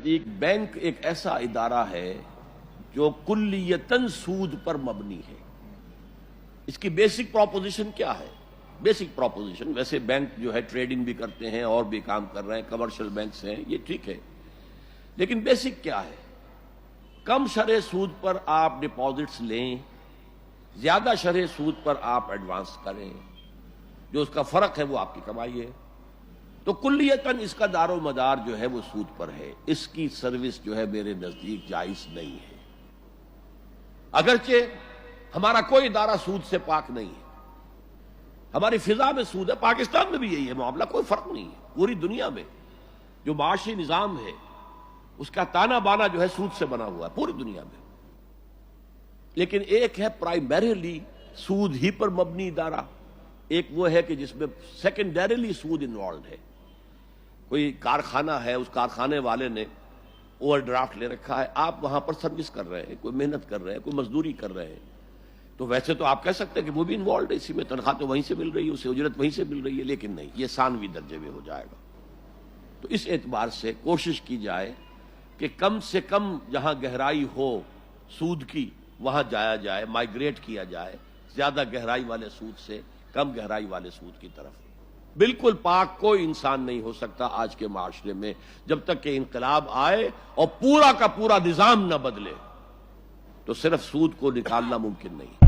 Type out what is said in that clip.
نزدیک بینک ایک ایسا ادارہ ہے جو کلیتاً سود پر مبنی ہے۔ اس کی بیسک پروپوزیشن کیا ہے؟ بیسک پروپوزیشن، ویسے بینک جو ہے ٹریڈنگ بھی کرتے ہیں اور بھی کام کر رہے ہیں، کمرشل بینکس ہیں، یہ ٹھیک ہے، لیکن بیسک کیا ہے؟ کم شرح سود پر آپ ڈپازٹس لیں، زیادہ شرح سود پر آپ ایڈوانس کریں، جو اس کا فرق ہے وہ آپ کی کمائی ہے۔ تو کلیتاً اس کا دار و مدار جو ہے وہ سود پر ہے۔ اس کی سروس جو ہے میرے نزدیک جائز نہیں ہے، اگرچہ ہمارا کوئی ادارہ سود سے پاک نہیں ہے، ہماری فضا میں سود ہے، پاکستان میں بھی یہی ہے معاملہ، کوئی فرق نہیں ہے۔ پوری دنیا میں جو معاشی نظام ہے اس کا تانا بانا جو ہے سود سے بنا ہوا ہے پوری دنیا میں، لیکن ایک ہے پرائمریلی سود ہی پر مبنی ادارہ، ایک وہ ہے کہ جس میں سیکنڈریلی سود انوالوڈ ہے۔ کوئی کارخانہ ہے، اس کارخانے والے نے اوور ڈرافٹ لے رکھا ہے، آپ وہاں پر سروس کر رہے ہیں، کوئی محنت کر رہے ہیں، کوئی مزدوری کر رہے ہیں، تو ویسے تو آپ کہہ سکتے ہیں کہ وہ بھی انوالوڈ ہے اسی میں، تنخواہ تو وہیں سے مل رہی ہے، اسے اجرت وہیں سے مل رہی ہے، لیکن نہیں، یہ ثانوی درجے میں ہو جائے گا۔ تو اس اعتبار سے کوشش کی جائے کہ کم سے کم جہاں گہرائی ہو سود کی وہاں جایا جائے، مائیگریٹ کیا جائے زیادہ گہرائی والے سود سے کم گہرائی والے سود کی طرف۔ بالکل پاک کوئی انسان نہیں ہو سکتا آج کے معاشرے میں جب تک کہ انقلاب آئے اور پورا کا پورا نظام نہ بدلے، تو صرف سود کو نکالنا ممکن نہیں۔